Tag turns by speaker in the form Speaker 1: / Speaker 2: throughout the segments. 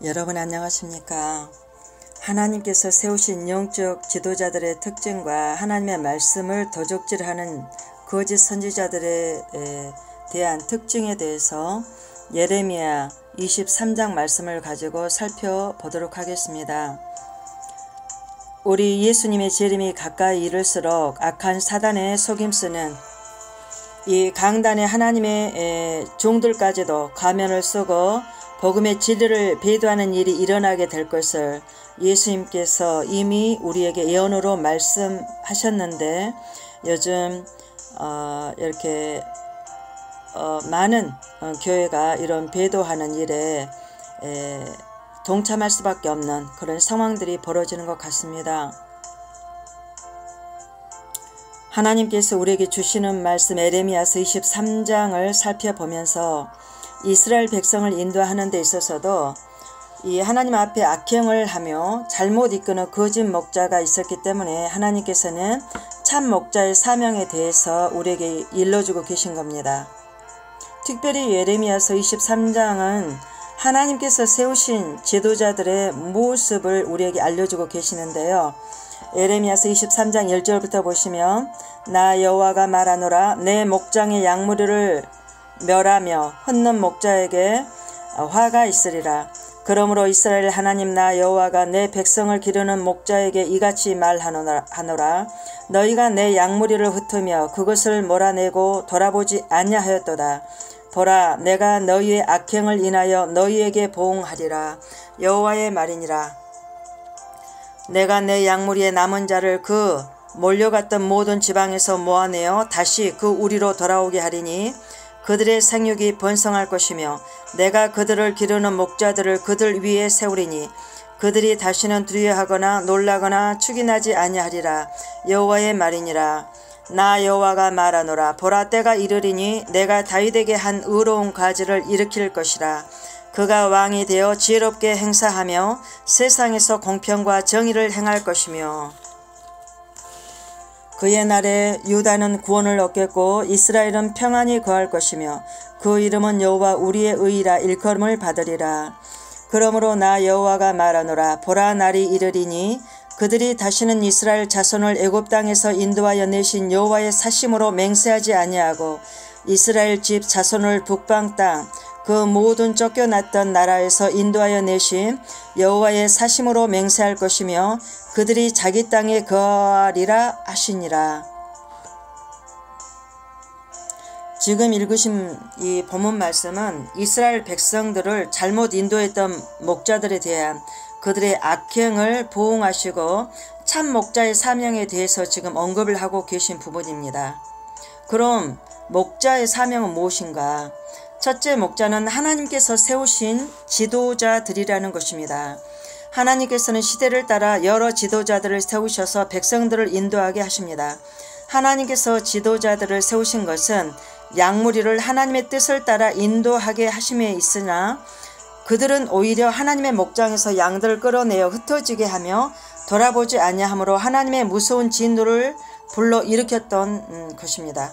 Speaker 1: 여러분 안녕하십니까? 하나님께서 세우신 영적 지도자들의 특징과 하나님의 말씀을 도적질하는 거짓 선지자들에 대한 특징에 대해서 예레미야 23장 말씀을 가지고 살펴보도록 하겠습니다. 우리 예수님의 재림이 가까이 이를수록 악한 사단의 속임수는 이 강단의 하나님의 종들까지도 가면을 쓰고 복음의 진리를 배도하는 일이 일어나게 될 것을 예수님께서 이미 우리에게 예언으로 말씀하셨는데, 요즘 이렇게 많은 교회가 이런 배도하는 일에 동참할 수밖에 없는 그런 상황들이 벌어지는 것 같습니다. 하나님께서 우리에게 주시는 말씀 예레미야서 23장을 살펴보면서 이스라엘 백성을 인도하는 데 있어서도 이 하나님 앞에 악행을 하며 잘못 이끄는 거짓 목자가 있었기 때문에 하나님께서는 참 목자의 사명에 대해서 우리에게 일러주고 계신 겁니다. 특별히 예레미야서 23장은 하나님께서 세우신 지도자들의 모습을 우리에게 알려주고 계시는데요. 예레미야서 23장 1절부터 보시면, 나 여호와가 말하노라, 내 목장의 양무리를 멸하며 흩는 목자에게 화가 있으리라. 그러므로 이스라엘 하나님 나 여호와가 내 백성을 기르는 목자에게 이같이 말하노라. 너희가 내 양무리를 흩으며 그것을 몰아내고 돌아보지 아니하였도다. 보라, 내가 너희의 악행을 인하여 너희에게 보응하리라. 여호와의 말이니라. 내가 내 양무리의 남은 자를 그 몰려갔던 모든 지방에서 모아내어 다시 그 우리로 돌아오게 하리니 그들의 생육이 번성할 것이며 내가 그들을 기르는 목자들을 그들 위에 세우리니 그들이 다시는 두려워하거나 놀라거나 축인하지 아니하리라. 여호와의 말이니라. 나 여호와가 말하노라. 보라, 때가 이르리니 내가 다윗에게 한 의로운 가지를 일으킬 것이라. 그가 왕이 되어 지혜롭게 행사하며 세상에서 공평과 정의를 행할 것이며 그의 날에 유다는 구원을 얻겠고 이스라엘은 평안히 거할 것이며 그 이름은 여호와 우리의 의라 일컬음을 받으리라. 그러므로 나 여호와가 말하노라. 보라, 날이 이르리니 그들이 다시는 이스라엘 자손을 애굽 땅에서 인도하여 내신 여호와의 사심으로 맹세하지 아니하고 이스라엘 집 자손을 북방 땅 그 모든 쫓겨났던 나라에서 인도하여 내신 여호와의 사심으로 맹세할 것이며 그들이 자기 땅에 거하리라 하시니라. 지금 읽으신 이 본문 말씀은 이스라엘 백성들을 잘못 인도했던 목자들에 대한 그들의 악행을 보응하시고 참 목자의 사명에 대해서 지금 언급을 하고 계신 부분입니다. 그럼 목자의 사명은 무엇인가? 첫째, 목자는 하나님께서 세우신 지도자들이라는 것입니다. 하나님께서는 시대를 따라 여러 지도자들을 세우셔서 백성들을 인도하게 하십니다. 하나님께서 지도자들을 세우신 것은 양무리를 하나님의 뜻을 따라 인도하게 하심에 있으나 그들은 오히려 하나님의 목장에서 양들을 끌어내어 흩어지게 하며 돌아보지 아니하므로 하나님의 무서운 진노를 불러일으켰던 것입니다.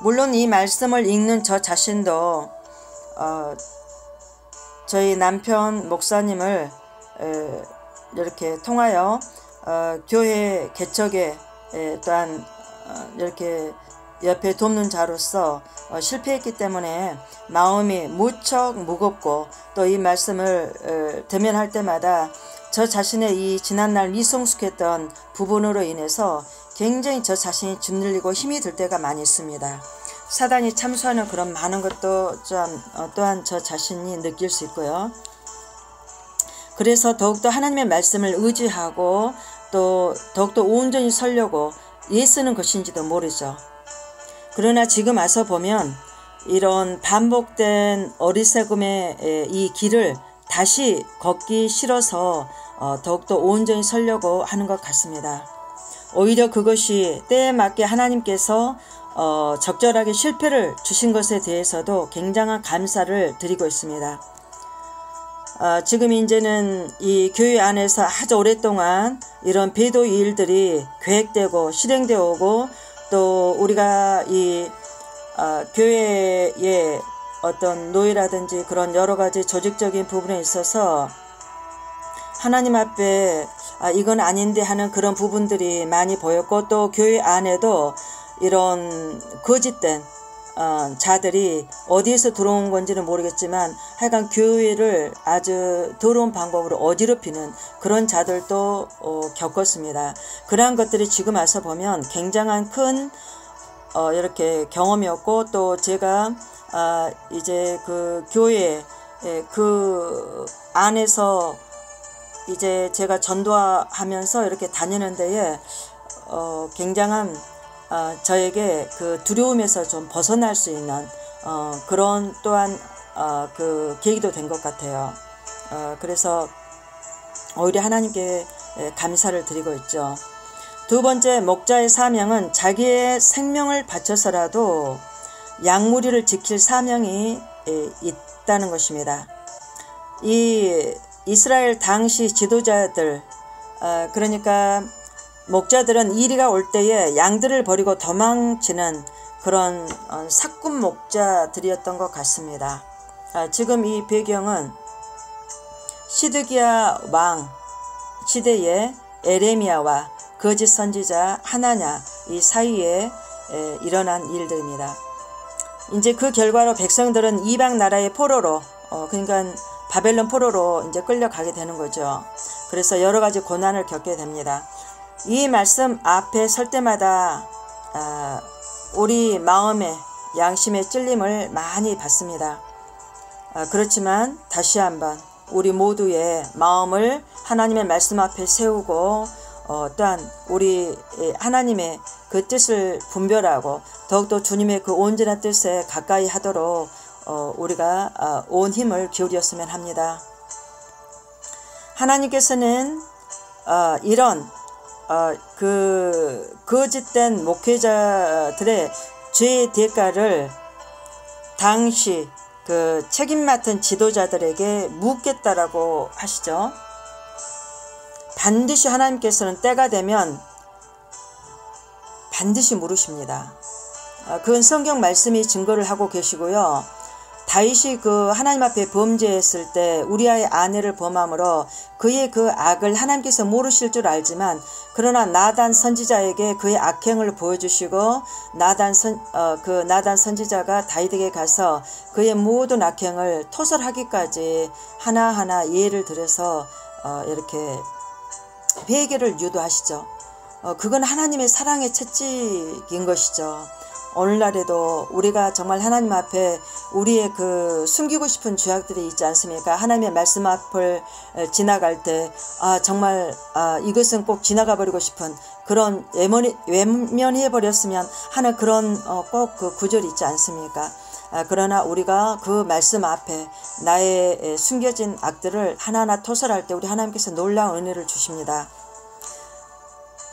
Speaker 1: 물론 이 말씀을 읽는 저 자신도 저희 남편 목사님을 이렇게 통하여 교회 개척에 또한 이렇게 옆에 돕는 자로서 실패했기 때문에 마음이 무척 무겁고 또 이 말씀을 대면할 때마다 저 자신의 이 지난날 미성숙했던 부분으로 인해서 굉장히 저 자신이 짓눌리고 힘이 들 때가 많이 있습니다. 사단이 참수하는 그런 많은 것도 또한 저 자신이 느낄 수 있고요. 그래서 더욱더 하나님의 말씀을 의지하고 또 더욱더 온전히 서려고 애쓰는 것인지도 모르죠. 그러나 지금 와서 보면 이런 반복된 어리석음의 이 길을 다시 걷기 싫어서 더욱더 온전히 서려고 하는 것 같습니다. 오히려 그것이 때에 맞게 하나님께서 적절하게 실패를 주신 것에 대해서도 굉장한 감사를 드리고 있습니다. 지금 이제는 이 교회 안에서 아주 오랫동안 이런 배도 일들이 계획되고 실행되어 오고 또 우리가 이 교회에 어떤 노예라든지 그런 여러 가지 조직적인 부분에 있어서 하나님 앞에 이건 아닌데 하는 그런 부분들이 많이 보였고, 또 교회 안에도 이런 거짓된 자들이 어디에서 들어온 건지는 모르겠지만 하여간 교회를 아주 더러운 방법으로 어지럽히는 그런 자들도 겪었습니다. 그러한 것들이 지금 와서 보면 굉장한 큰 이렇게 경험이었고, 또 제가 이제 그 교회 그 안에서 이제 제가 전도하면서 이렇게 다니는 데에 굉장한 저에게 그 두려움에서 좀 벗어날 수 있는 그런 또한 그 계기도 된 것 같아요. 그래서 오히려 하나님께 감사를 드리고 있죠. 두 번째, 목자의 사명은 자기의 생명을 바쳐서라도 양무리를 지킬 사명이 있다는 것입니다. 이 이스라엘 당시 지도자들, 그러니까 목자들은 이리가 올 때에 양들을 버리고 도망치는 그런 사꾼 목자들이었던 것 같습니다. 지금 이 배경은 시드기야 왕 시대에 에레미야와 거짓 선지자 하나냐 이 사이에 일어난 일들입니다. 이제 그 결과로 백성들은 이방 나라의 포로로, 그러니까 바벨론 포로로 이제 끌려가게 되는 거죠. 그래서 여러 가지 고난을 겪게 됩니다. 이 말씀 앞에 설 때마다 우리 마음의 양심의 찔림을 많이 받습니다. 그렇지만 다시 한번 우리 모두의 마음을 하나님의 말씀 앞에 세우고 또한 우리 하나님의 그 뜻을 분별하고 더욱더 주님의 그 온전한 뜻에 가까이 하도록 우리가 온 힘을 기울였으면 합니다. 하나님께서는 이런 그 거짓된 목회자들의 죄의 대가를 당시 그 책임 맡은 지도자들에게 묻겠다라고 하시죠. 반드시 하나님께서는 때가 되면 반드시 물으십니다. 그건 성경 말씀이 증거를 하고 계시고요. 다윗이 그 하나님 앞에 범죄했을 때 우리아의 아내를 범함으로 그의 그 악을 하나님께서 모르실 줄 알지만, 그러나 나단 선지자에게 그의 악행을 보여주시고 나단 선지자가 다윗에게 가서 그의 모든 악행을 토설하기까지 하나하나 예를 들어서 이렇게 회개를 유도하시죠. 그건 하나님의 사랑의 채찍인 것이죠. 오늘날에도 우리가 정말 하나님 앞에 우리의 그 숨기고 싶은 죄악들이 있지 않습니까? 하나님의 말씀 앞을 지나갈 때 정말 이것은 꼭 지나가 버리고 싶은 그런 외면해 버렸으면 하는 그런 꼭 그 구절이 있지 않습니까? 그러나 우리가 그 말씀 앞에 나의 숨겨진 악들을 하나하나 토설할 때 우리 하나님께서 놀라운 은혜를 주십니다.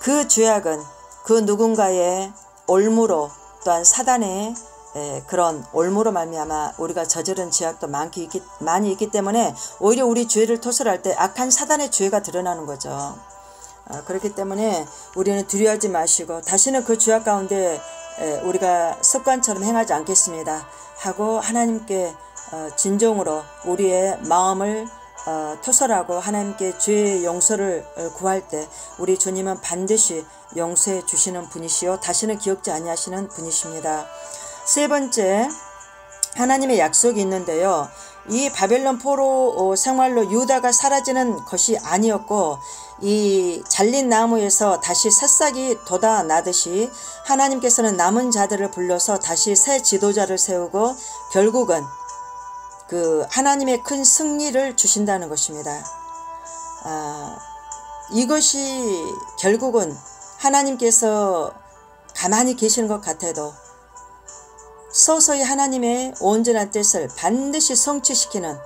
Speaker 1: 그 죄악은 그 누군가의 올무로, 또한 사단의 그런 올무로 말미암아 우리가 저지른 죄악도 많이 있기 때문에 오히려 우리 죄를 토설할 때 악한 사단의 죄가 드러나는 거죠. 그렇기 때문에 우리는 두려워하지 마시고 다시는 그 죄악 가운데 우리가 습관처럼 행하지 않겠습니다 하고 하나님께 진정으로 우리의 마음을 토설하고 하나님께 죄의 용서를 구할 때 우리 주님은 반드시 용서해 주시는 분이시요 다시는 기억지 아니하시는 분이십니다. 세 번째, 하나님의 약속이 있는데요. 이 바벨론 포로 생활로 유다가 사라지는 것이 아니었고, 이 잘린 나무에서 다시 새싹이 돋아나듯이 하나님께서는 남은 자들을 불러서 다시 새 지도자를 세우고 결국은 그 하나님의 큰 승리를 주신다는 것입니다. 이것이 결국은 하나님께서 가만히 계시는 것 같아도 서서히 하나님의 온전한 뜻을 반드시 성취시키는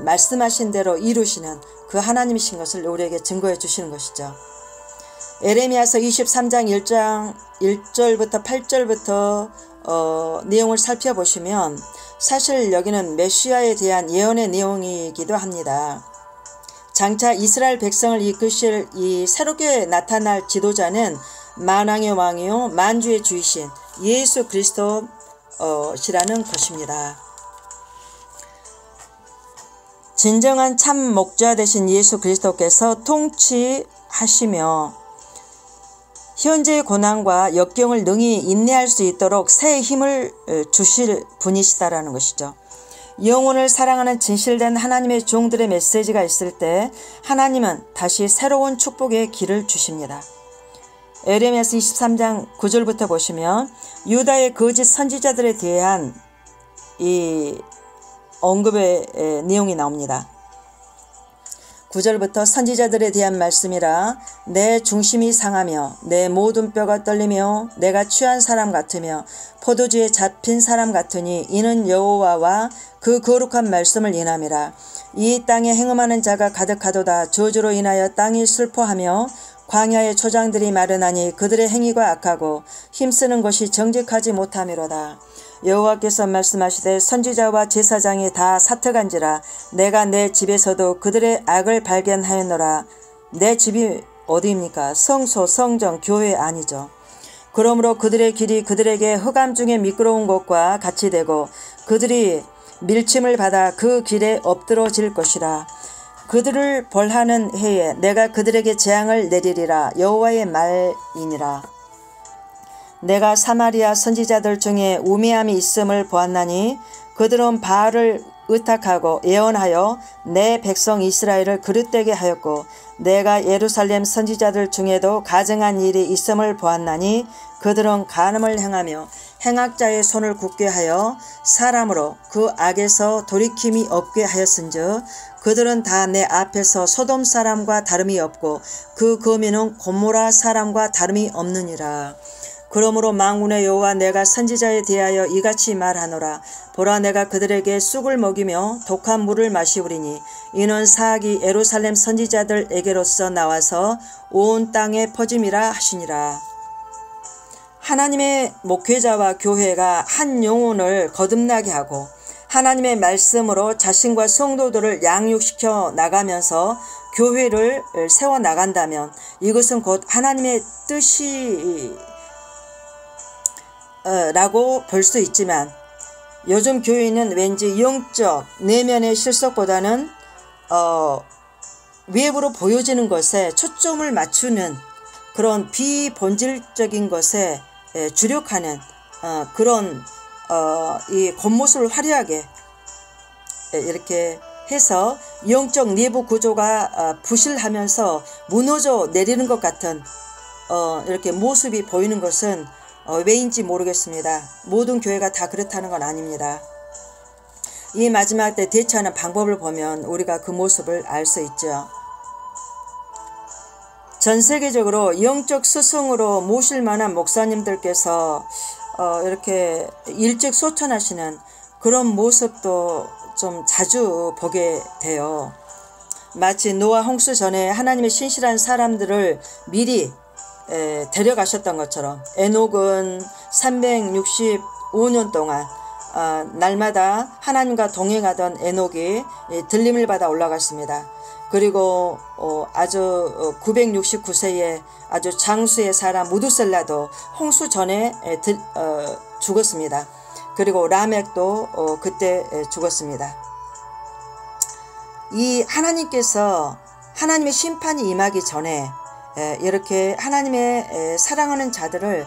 Speaker 1: 말씀하신 대로 이루시는 그 하나님이신 것을 우리에게 증거해 주시는 것이죠. 에레미야서 23장 1절부터 8절부터 내용을 살펴보시면 사실 여기는 메시아에 대한 예언의 내용이기도 합니다. 장차 이스라엘 백성을 이끄실 이 새롭게 나타날 지도자는 만왕의 왕이요 만주의 주이신 예수 그리스도시라는 것입니다. 진정한 참 목자 되신 예수 그리스도께서 통치하시며 현재의 고난과 역경을 능히 인내할 수 있도록 새 힘을 주실 분이시다라는 것이죠. 영혼을 사랑하는 진실된 하나님의 종들의 메시지가 있을 때 하나님은 다시 새로운 축복의 길을 주십니다. 에레미야서 23장 9절부터 보시면 유다의 거짓 선지자들에 대한 이 언급의 내용이 나옵니다. 9절부터 선지자들에 대한 말씀이라 내 중심이 상하며 내 모든 뼈가 떨리며 내가 취한 사람 같으며 포도주에 잡힌 사람 같으니 이는 여호와와 그 거룩한 말씀을 인함이라. 이 땅에 행음하는 자가 가득하도다. 저주로 인하여 땅이 슬퍼하며 광야의 초장들이 마르나니 그들의 행위가 악하고 힘쓰는 것이 정직하지 못함이로다. 여호와께서 말씀하시되 선지자와 제사장이 다 사특한지라 내가 내 집에서도 그들의 악을 발견하였노라. 내 집이 어디입니까? 성소, 성전, 교회 아니죠. 그러므로 그들의 길이 그들에게 흑암 중에 미끄러운 것과 같이 되고 그들이 밀침을 받아 그 길에 엎드러질 것이라. 그들을 벌하는 해에 내가 그들에게 재앙을 내리리라. 여호와의 말이니라. 내가 사마리아 선지자들 중에 우매함이 있음을 보았나니 그들은 바알을 의탁하고 예언하여 내 백성 이스라엘을 그릇되게 하였고 내가 예루살렘 선지자들 중에도 가증한 일이 있음을 보았나니 그들은 간음을 행하며 행악자의 손을 굳게 하여 사람으로 그 악에서 돌이킴이 없게 하였은즉 그들은 다 내 앞에서 소돔 사람과 다름이 없고 그 거민은 고모라 사람과 다름이 없느니라. 그러므로 만군의 여호와 내가 선지자에 대하여 이같이 말하노라. 보라 내가 그들에게 쑥을 먹이며 독한 물을 마시우리니 이는 사악이 예루살렘 선지자들에게로서 나와서 온 땅에 퍼짐이라 하시니라. 하나님의 목회자와 교회가 한 영혼을 거듭나게 하고 하나님의 말씀으로 자신과 성도들을 양육시켜 나가면서 교회를 세워나간다면 이것은 곧 하나님의 뜻이 라고 볼 수 있지만 요즘 교회는 왠지 영적 내면의 실속보다는 외부로 보여지는 것에 초점을 맞추는 그런 비본질적인 것에 주력하는 그런 이 겉모습을 화려하게 이렇게 해서 영적 내부 구조가 부실하면서 무너져 내리는 것 같은 이렇게 모습이 보이는 것은 왜인지 모르겠습니다. 모든 교회가 다 그렇다는 건 아닙니다. 이 마지막 때 대처하는 방법을 보면 우리가 그 모습을 알 수 있죠. 전 세계적으로 영적 스승으로 모실 만한 목사님들께서 이렇게 일찍 소천하시는 그런 모습도 좀 자주 보게 돼요. 마치 노아 홍수 전에 하나님의 신실한 사람들을 미리 데려가셨던 것처럼 에녹은 365년 동안 날마다 하나님과 동행하던 에녹이 들림을 받아 올라갔습니다. 그리고 아주 969세에 아주 장수의 사람 무두셀라도 홍수 전에 죽었습니다. 그리고 라멕도 그때 죽었습니다. 이 하나님께서 하나님의 심판이 임하기 전에 이렇게 하나님의 사랑하는 자들을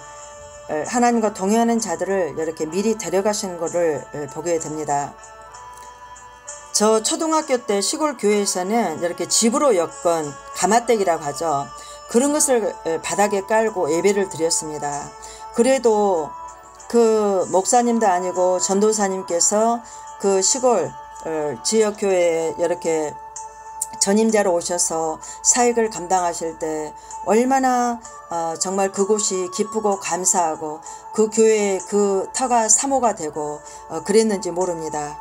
Speaker 1: 하나님과 동행하는 자들을 이렇게 미리 데려가시는 것을 보게 됩니다. 저 초등학교 때 시골 교회에서는 이렇게 집으로 엮은 가마떼기라고 하죠. 그런 것을 바닥에 깔고 예배를 드렸습니다. 그래도 그 목사님도 아니고 전도사님께서 그 시골 지역교회에 이렇게 전임자로 오셔서 사역을 감당하실 때 얼마나 정말 그곳이 기쁘고 감사하고 그 교회의 그 터가 사모가 되고 그랬는지 모릅니다.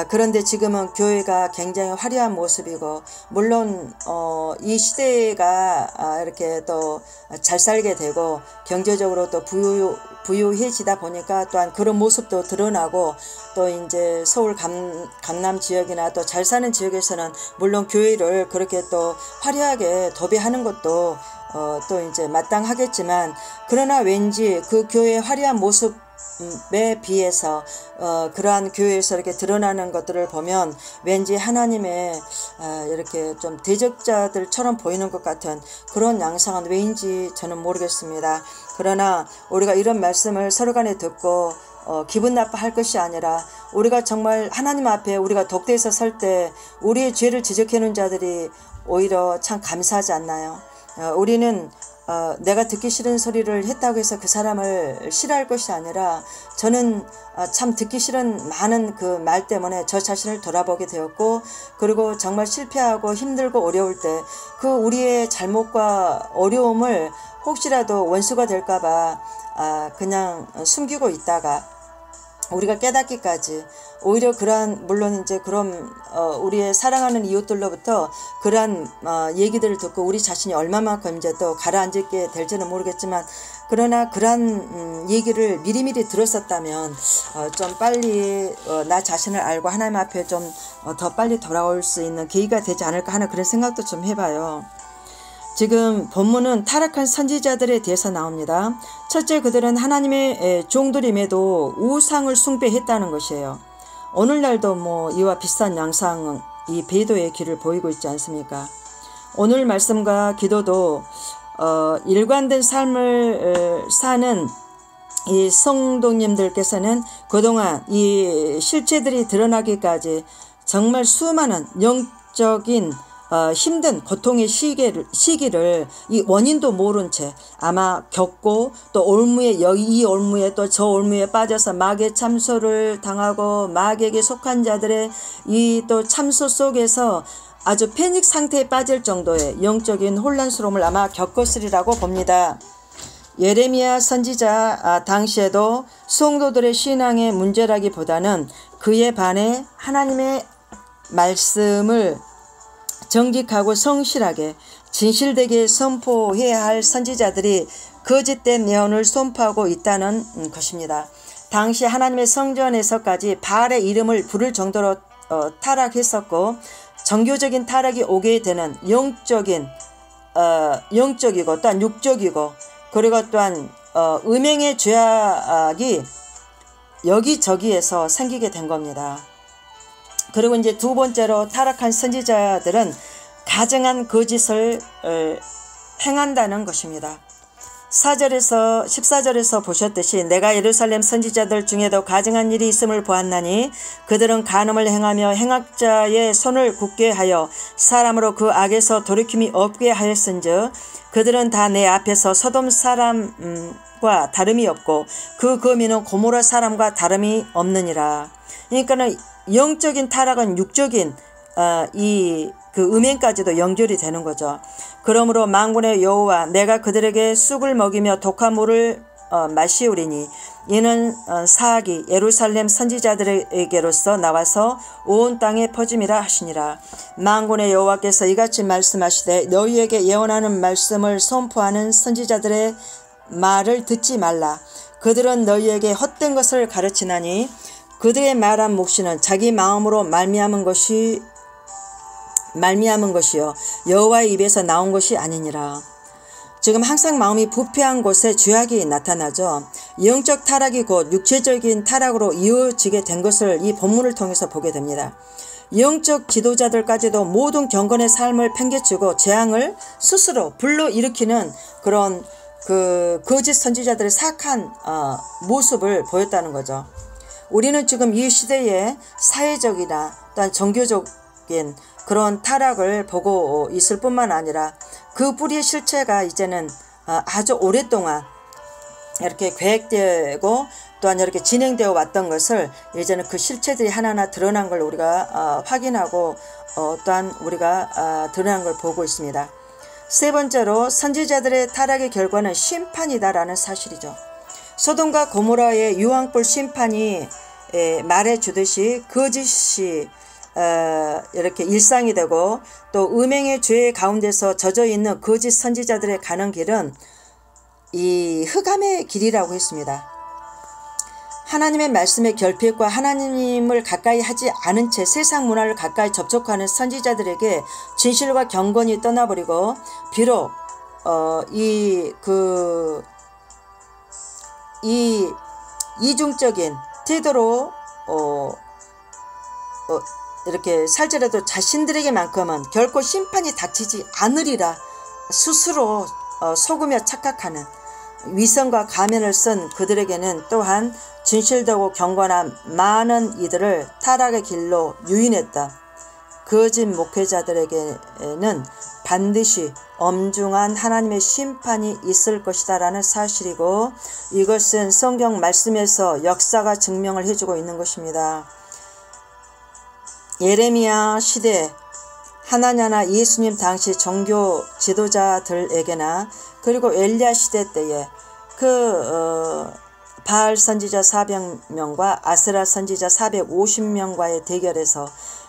Speaker 1: 그런데 지금은 교회가 굉장히 화려한 모습이고 물론 이 시대가 이렇게 또 잘 살게 되고 경제적으로 또 부유해지다 보니까 또한 그런 모습도 드러나고 또 이제 서울 강남 지역이나 또 잘 사는 지역에서는 물론 교회를 그렇게 또 화려하게 도배하는 것도 또 이제 마땅하겠지만 그러나 왠지 그 교회의 화려한 모습 비해서 그러한 교회에서 이렇게 드러나는 것들을 보면 왠지 하나님의 이렇게 좀 대적자들처럼 보이는 것 같은 그런 양상은 왜인지 저는 모르겠습니다. 그러나 우리가 이런 말씀을 서로 간에 듣고 기분 나빠할 것이 아니라 우리가 정말 하나님 앞에 우리가 독대에서 설 때 우리의 죄를 지적해놓은 자들이 오히려 참 감사하지 않나요? 우리는 내가 듣기 싫은 소리를 했다고 해서 그 사람을 싫어할 것이 아니라 저는 참 듣기 싫은 많은 그 말 때문에 저 자신을 돌아보게 되었고, 그리고 정말 실패하고 힘들고 어려울 때 그 우리의 잘못과 어려움을 혹시라도 원수가 될까봐 그냥 숨기고 있다가 우리가 깨닫기까지 오히려 그러한, 물론 이제 그런 우리의 사랑하는 이웃들로부터 그러한 얘기들을 듣고 우리 자신이 얼마만큼 이제 또 가라앉게 될지는 모르겠지만, 그러나 그러한 얘기를 미리미리 들었었다면 좀 빨리 나 자신을 알고 하나님 앞에 좀 더 빨리 돌아올 수 있는 계기가 되지 않을까 하는 그런 생각도 좀 해봐요. 지금 본문은 타락한 선지자들에 대해서 나옵니다. 첫째, 그들은 하나님의 종들임에도 우상을 숭배했다는 것이에요. 오늘날도 뭐 이와 비슷한 양상, 이 배도의 길을 보이고 있지 않습니까? 오늘 말씀과 기도도 일관된 삶을 사는 이 성도님들께서는 그동안 이 실체들이 드러나기까지 정말 수많은 영적인 힘든 고통의 시기를 이 원인도 모른 채 아마 겪고, 또 올무에 이 올무에 또 저 올무에 빠져서 마귀의 참소를 당하고 마귀에게 속한 자들의 이 또 참소 속에서 아주 패닉 상태에 빠질 정도의 영적인 혼란스러움을 아마 겪었으리라고 봅니다. 예레미야 선지자 당시에도 성도들의 신앙의 문제라기보다는 그에 반해 하나님의 말씀을 정직하고 성실하게 진실되게 선포해야 할 선지자들이 거짓된 예언을 선포하고 있다는 것입니다. 당시 하나님의 성전에서까지 바알의 이름을 부를 정도로 타락했었고, 정교적인 타락이 오게 되는 영적이고 또한 육적이고, 그리고 또한 음행의 죄악이 여기저기에서 생기게 된 겁니다. 그리고 이제 두 번째로 타락한 선지자들은 가증한 거짓을 행한다는 것입니다. 14절에서 보셨듯이 내가 예루살렘 선지자들 중에도 가증한 일이 있음을 보았나니 그들은 간음을 행하며 행악자의 손을 굳게 하여 사람으로 그 악에서 돌이킴이 없게 하였은즉 그들은 다 내 앞에서 소돔 사람과 다름이 없고 그 거민은 고모라 사람과 다름이 없느니라. 그러니까는 영적인 타락은 육적인 그 음행까지도 연결이 되는 거죠. 그러므로 만군의 여호와 내가 그들에게 쑥을 먹이며 독한 물을 마시우리니 이는 사악이 예루살렘 선지자들에게로서 나와서 온 땅에 퍼짐이라 하시니라. 만군의 여호와께서 이같이 말씀하시되 너희에게 예언하는 말씀을 선포하는 선지자들의 말을 듣지 말라. 그들은 너희에게 헛된 것을 가르치나니 그들의 말한 묵시는 자기 마음으로 말미암은 것이요 여호와의 입에서 나온 것이 아니니라. 지금 항상 마음이 부패한 곳에 죄악이 나타나죠. 영적 타락이 곧 육체적인 타락으로 이어지게 된 것을 이 본문을 통해서 보게 됩니다. 영적 지도자들까지도 모든 경건의 삶을 팽개치고 재앙을 스스로 불러일으키는 그런 그 거짓 선지자들의 사악한 모습을 보였다는 거죠. 우리는 지금 이 시대의 사회적이나 또한 종교적인 그런 타락을 보고 있을 뿐만 아니라 그 뿌리의 실체가 이제는 아주 오랫동안 이렇게 계획되고 또한 이렇게 진행되어 왔던 것을 이제는 그 실체들이 하나하나 드러난 걸 우리가 확인하고 또한 우리가 드러난 걸 보고 있습니다. 세 번째로 선지자들의 타락의 결과는 심판이다라는 사실이죠. 소돔과 고모라의 유황불 심판이 말해주듯이 거짓이 이렇게 일상이 되고 또 음행의 죄 가운데서 젖어있는 거짓 선지자들의 가는 길은 이 흑암의 길이라고 했습니다. 하나님의 말씀의 결핍과 하나님을 가까이 하지 않은 채 세상 문화를 가까이 접촉하는 선지자들에게 진실과 경건이 떠나버리고 비록 이 이중적인 태도로 이렇게 살더라도 자신들에게만큼은 결코 심판이 닥치지 않으리라 스스로 속으며 착각하는 위선과 가면을 쓴 그들에게는 또한 진실되고 경건한 많은 이들을 타락의 길로 유인했다. 거짓 목회자들에게는 반드시 엄중한 하나님의 심판이 있을 것이다 라는 사실이고, 이것은 성경 말씀에서 역사가 증명을 해주고 있는 것입니다. 예레미야 시대 하나냐나 예수님 당시 종교 지도자들에게나 그리고 엘리야 시대 때에 바알 선지자 400명과 아스라 선지자 450명과의 대결에서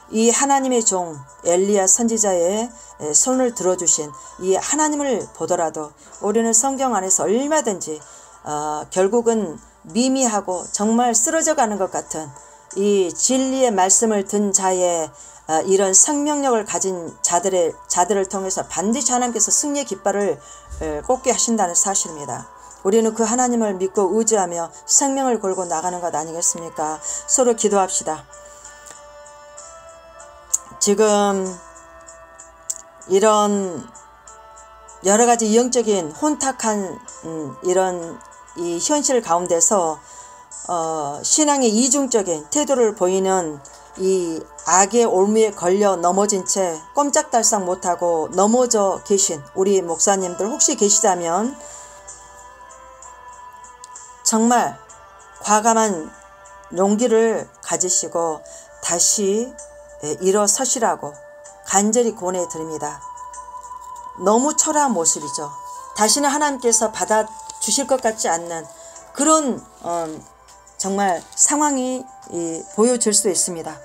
Speaker 1: 이 하나님의 종 엘리야 선지자의 손을 들어주신 이 하나님을 보더라도 우리는 성경 안에서 얼마든지 결국은 미미하고 정말 쓰러져 가는 것 같은 이 진리의 말씀을 든 자의 이런 생명력을 가진 자들을 통해서 반드시 하나님께서 승리의 깃발을 꽂게 하신다는 사실입니다. 우리는 그 하나님을 믿고 의지하며 생명을 걸고 나가는 것 아니겠습니까? 서로 기도합시다. 지금 이런 여러가지 영적인 혼탁한 이런 이 현실 가운데서 신앙의 이중적인 태도를 보이는 이 악의 올무에 걸려 넘어진 채 꼼짝달싹 못하고 넘어져 계신 우리 목사님들 혹시 계시다면 정말 과감한 용기를 가지시고 다시 일어서시라고 간절히 권해 드립니다. 너무 초라한 모습이죠. 다시는 하나님께서 받아주실 것 같지 않는 그런 정말 상황이 보여질 수 있습니다.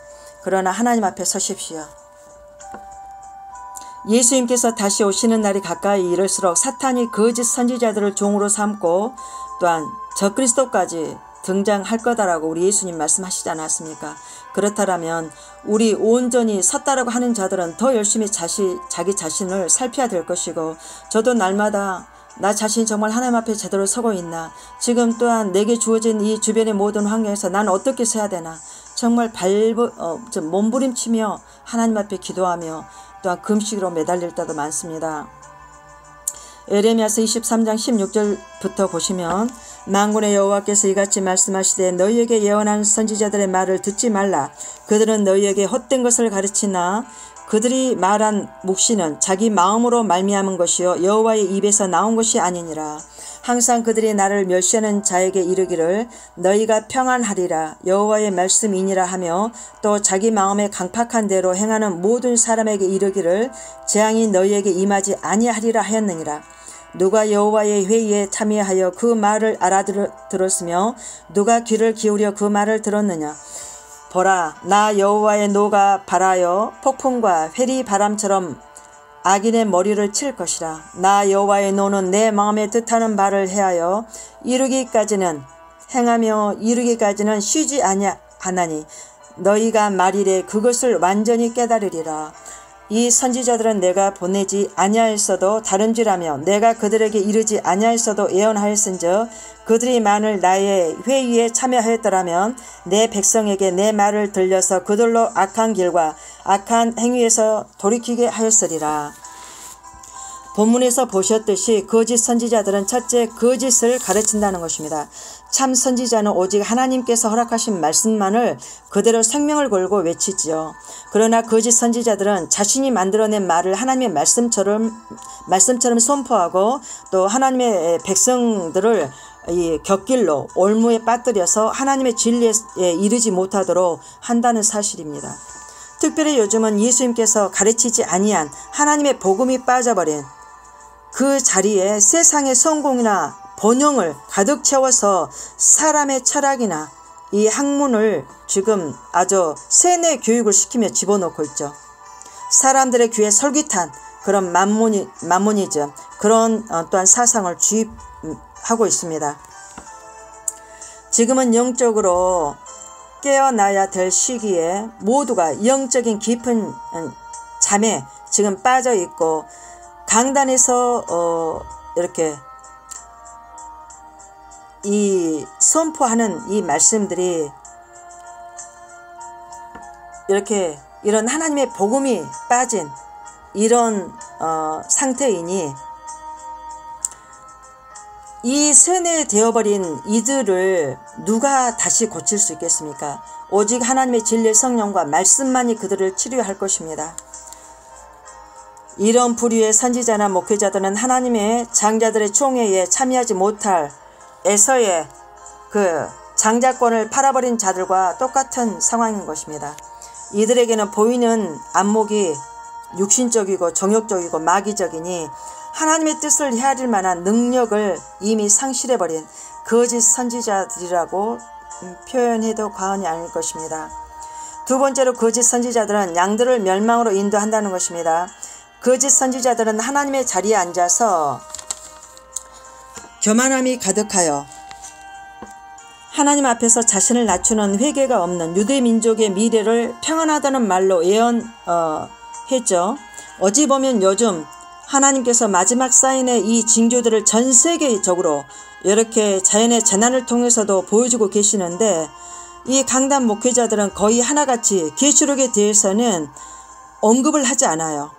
Speaker 1: 그러나 하나님 앞에 서십시오. 예수님께서 다시 오시는 날이 가까이 이를수록 사탄이 거짓 선지자들을 종으로 삼고 또한 적그리스도까지 등장할 거다라고 우리 예수님 말씀하시지 않았습니까? 그렇다면 우리 온전히 섰다라고 하는 자들은 더 열심히 자기 자신을 살펴야 될 것이고, 저도 날마다 나 자신이 정말 하나님 앞에 제대로 서고 있나, 지금 또한 내게 주어진 이 주변의 모든 환경에서 난 어떻게 서야 되나, 정말 몸부림치며 하나님 앞에 기도하며 또한 금식으로 매달릴 때도 많습니다. 에레미야서 23장 16절부터 보시면, 만군의 여호와께서 이같이 말씀하시되 너희에게 예언한 선지자들의 말을 듣지 말라. 그들은 너희에게 헛된 것을 가르치나 그들이 말한 묵시는 자기 마음으로 말미암은 것이요 여호와의 입에서 나온 것이 아니니라. 항상 그들이 나를 멸시하는 자에게 이르기를 너희가 평안하리라 여호와의 말씀이니라 하며, 또 자기 마음에 강팍한 대로 행하는 모든 사람에게 이르기를 재앙이 너희에게 임하지 아니하리라 하였느니라. 누가 여호와의 회의에 참여하여 그 말을 알아들었으며 누가 귀를 기울여 그 말을 들었느냐. 보라, 나 여호와의 노가 발하여 폭풍과 회리 바람처럼 악인의 머리를 칠 것이라. 나 여호와의 노는 내 마음에 뜻하는 바를 해하여 행하며 이루기까지는 쉬지 아니하나니 너희가 말이래 그것을 완전히 깨달으리라. 이 선지자들은 내가 보내지 아니하였어도 다름질하며 내가 그들에게 이르지 아니하였어도 예언하였은즉 그들이 만일 나의 회의에 참여하였더라면 내 백성에게 내 말을 들려서 그들로 악한 길과 악한 행위에서 돌이키게 하였으리라. 본문에서 보셨듯이 거짓 선지자들은 첫째 거짓을 가르친다는 것입니다. 참 선지자는 오직 하나님께서 허락하신 말씀만을 그대로 생명을 걸고 외치지요. 그러나 거짓 선지자들은 자신이 만들어낸 말을 하나님의 말씀처럼 선포하고 또 하나님의 백성들을 이 곁길로 올무에 빠뜨려서 하나님의 진리에 이르지 못하도록 한다는 사실입니다. 특별히 요즘은 예수님께서 가르치지 아니한 하나님의 복음이 빠져버린 그 자리에 세상의 성공이나 번영을 가득 채워서 사람의 철학이나 이 학문을 지금 아주 세뇌 교육을 시키며 집어넣고 있죠. 사람들의 귀에 솔깃한 그런 만모니즘, 그런 또한 사상을 주입하고 있습니다. 지금은 영적으로 깨어나야 될 시기에 모두가 영적인 깊은 잠에 지금 빠져 있고, 강단에서 이렇게 이 선포하는 이 말씀들이 이렇게 이런 하나님의 복음이 빠진 이런 상태이니 이 세뇌되어버린 이들을 누가 다시 고칠 수 있겠습니까? 오직 하나님의 진리의 성령과 말씀만이 그들을 치료할 것입니다. 이런 부류의 선지자나 목회자들은 하나님의 장자들의 총회에 참여하지 못할 에서의 그 장자권을 팔아버린 자들과 똑같은 상황인 것입니다. 이들에게는 보이는 안목이 육신적이고 정욕적이고 마귀적이니 하나님의 뜻을 헤아릴 만한 능력을 이미 상실해버린 거짓 선지자들이라고 표현해도 과언이 아닐 것입니다. 두 번째로 거짓 선지자들은 양들을 멸망으로 인도한다는 것입니다. 거짓 선지자들은 하나님의 자리에 앉아서 교만함이 가득하여 하나님 앞에서 자신을 낮추는 회개가 없는 유대 민족의 미래를 평안하다는 말로 예언했죠. 어찌 보면 요즘 하나님께서 마지막 사인의 이 징조들을 전 세계적으로 이렇게 자연의 재난을 통해서도 보여주고 계시는데 이 강단 목회자들은 거의 하나같이 계시록에 대해서는 언급을 하지 않아요.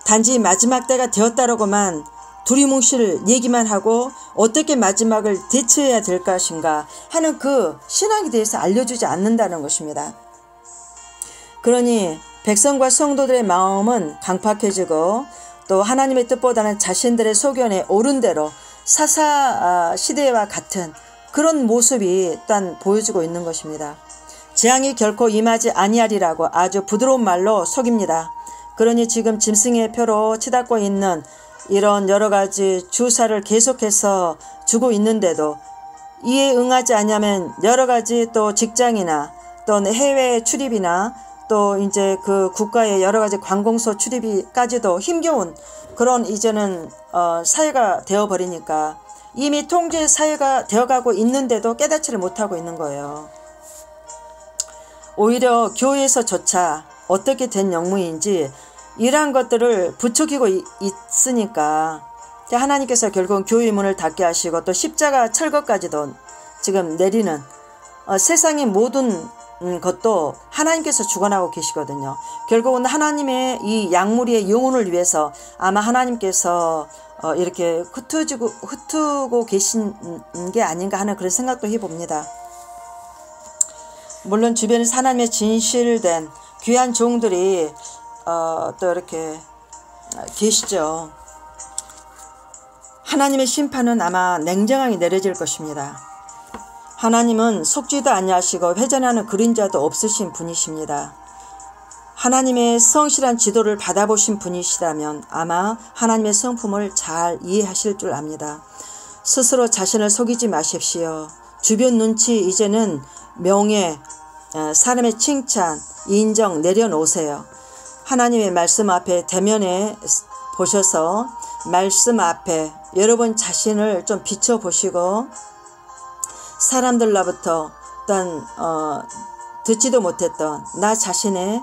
Speaker 1: 단지 마지막 때가 되었다라고만 두리뭉실 얘기만 하고 어떻게 마지막을 대처해야 될 것인가 하는 그 신앙에 대해서 알려주지 않는다는 것입니다. 그러니 백성과 성도들의 마음은 강팍해지고 또 하나님의 뜻보다는 자신들의 소견에 옳은 대로 사사 시대와 같은 그런 모습이 또한 보여지고 있는 것입니다. 재앙이 결코 임하지 아니하리라고 아주 부드러운 말로 속입니다. 그러니 지금 짐승의 표로 치닫고 있는 이런 여러가지 주사를 계속해서 주고 있는데도 이에 응하지 않으면 여러가지 또 직장이나 또 해외 출입이나 또 이제 그 국가의 여러가지 관공서 출입이까지도 힘겨운 그런 이제는 사회가 되어버리니까 이미 통제 사회가 되어가고 있는데도 깨닫지를 못하고 있는 거예요. 오히려 교회에서조차 어떻게 된 영무인지 이러한 것들을 부추기고 있으니까 하나님께서 결국은 교회 문을 닫게 하시고 또 십자가 철거까지도 지금 내리는 세상의 모든 것도 하나님께서 주관하고 계시거든요. 결국은 하나님의 이 약물의 영혼을 위해서 아마 하나님께서 이렇게 흩두고 계신 게 아닌가 하는 그런 생각도 해봅니다. 물론 주변에서 하나님의 진실된 귀한 종들이 또 이렇게 계시죠. 하나님의 심판은 아마 냉정하게 내려질 것입니다. 하나님은 속지도 아니하시고 회전하는 그림자도 없으신 분이십니다. 하나님의 성실한 지도를 받아보신 분이시라면 아마 하나님의 성품을 잘 이해하실 줄 압니다. 스스로 자신을 속이지 마십시오. 주변 눈치 이제는 명예, 사람의 칭찬, 인정 내려놓으세요. 하나님의 말씀 앞에 대면해 보셔서 말씀 앞에 여러분 자신을 좀 비춰보시고 사람들로부터 어떤 듣지도 못했던 나 자신의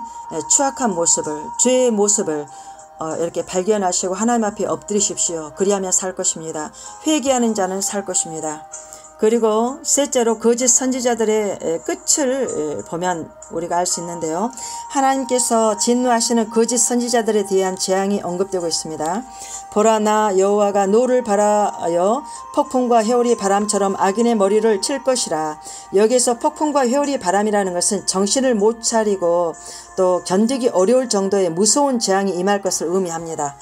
Speaker 1: 추악한 모습을 죄의 모습을 이렇게 발견하시고 하나님 앞에 엎드리십시오. 그리하면 살 것입니다. 회개하는 자는 살 것입니다. 그리고 셋째로 거짓 선지자들의 끝을 보면 우리가 알 수 있는데요. 하나님께서 진노하시는 거짓 선지자들에 대한 재앙이 언급되고 있습니다. 보라 나 여호와가 노를 발하여 폭풍과 회오리 바람처럼 악인의 머리를 칠 것이라. 여기서 폭풍과 회오리 바람이라는 것은 정신을 못 차리고 또 견디기 어려울 정도의 무서운 재앙이 임할 것을 의미합니다.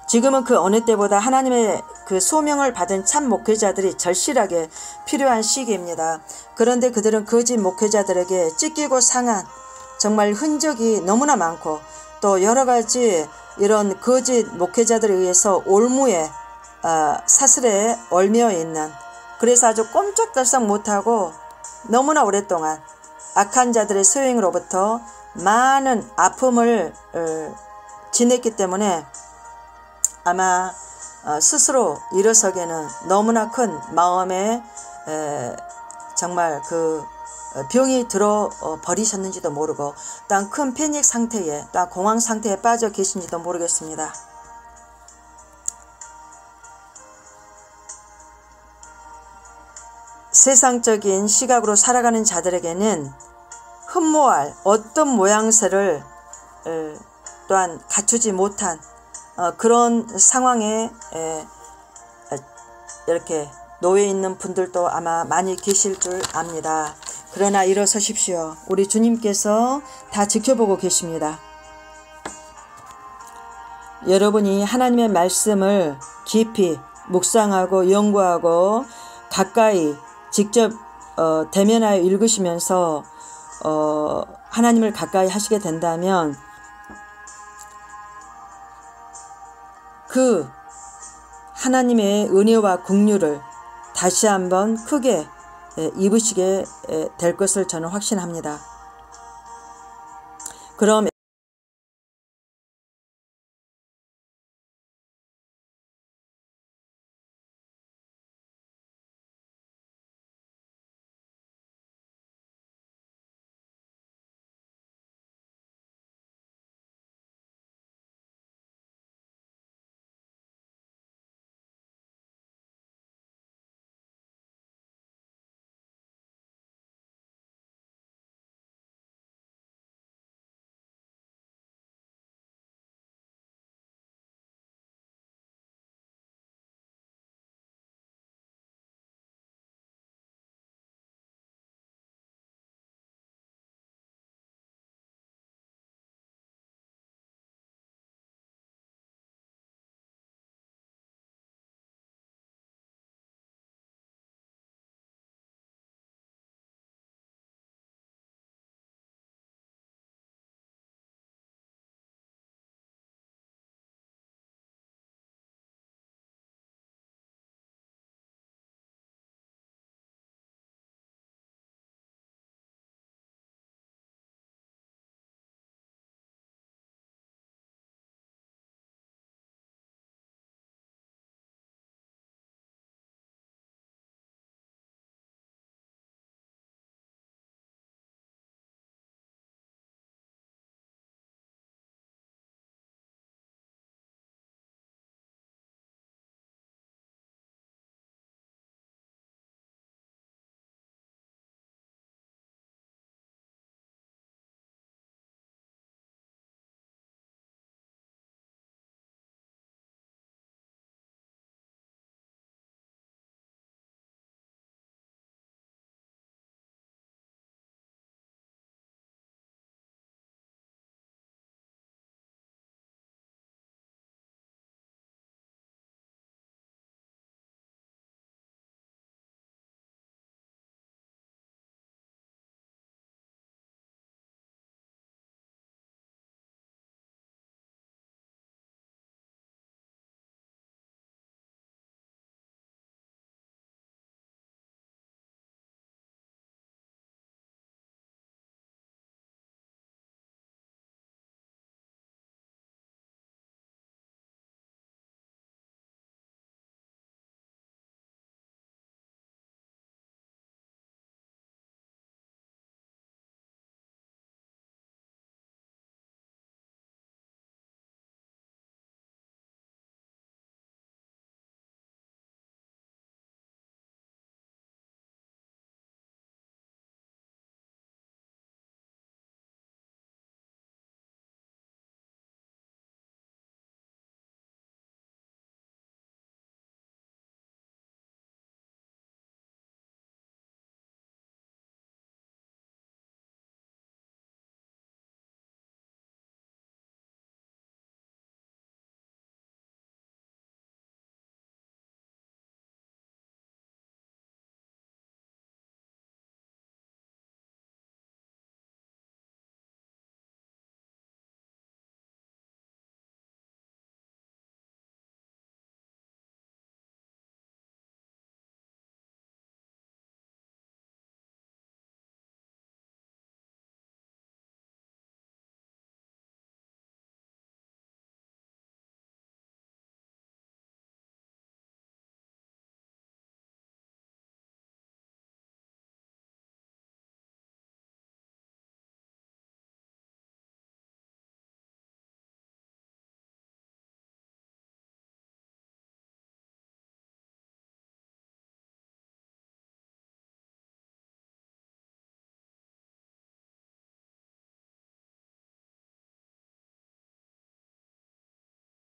Speaker 1: 지금은 그 어느 때보다 하나님의 그 소명을 받은 참 목회자들이 절실하게 필요한 시기입니다. 그런데 그들은 거짓 목회자들에게 찢기고 상한 정말 흔적이 너무나 많고 또 여러가지 이런 거짓 목회자들에 의해서 올무에 사슬에 얽매여 있는, 그래서 아주 꼼짝달싹 못하고 너무나 오랫동안 악한 자들의 소행으로부터 많은 아픔을 지냈기 때문에 아마 스스로 일어서기에는 너무나 큰 마음에 정말 그 병이 들어 버리셨는지도 모르고 또한 큰 패닉 상태에 또 공황 상태에 빠져 계신지도 모르겠습니다. 세상적인 시각으로 살아가는 자들에게는 흠모할 어떤 모양새를 또한 갖추지 못한 그런 상황에 이렇게 놓여 있는 분들도 아마 많이 계실 줄 압니다. 그러나 일어서십시오. 우리 주님께서 다 지켜보고 계십니다. 여러분이 하나님의 말씀을 깊이 묵상하고 연구하고 가까이 직접 대면하여 읽으시면서 하나님을 가까이 하시게 된다면 그 하나님의 은혜와 긍휼을 다시 한번 크게 입으시게 될 것을 저는 확신합니다. 그럼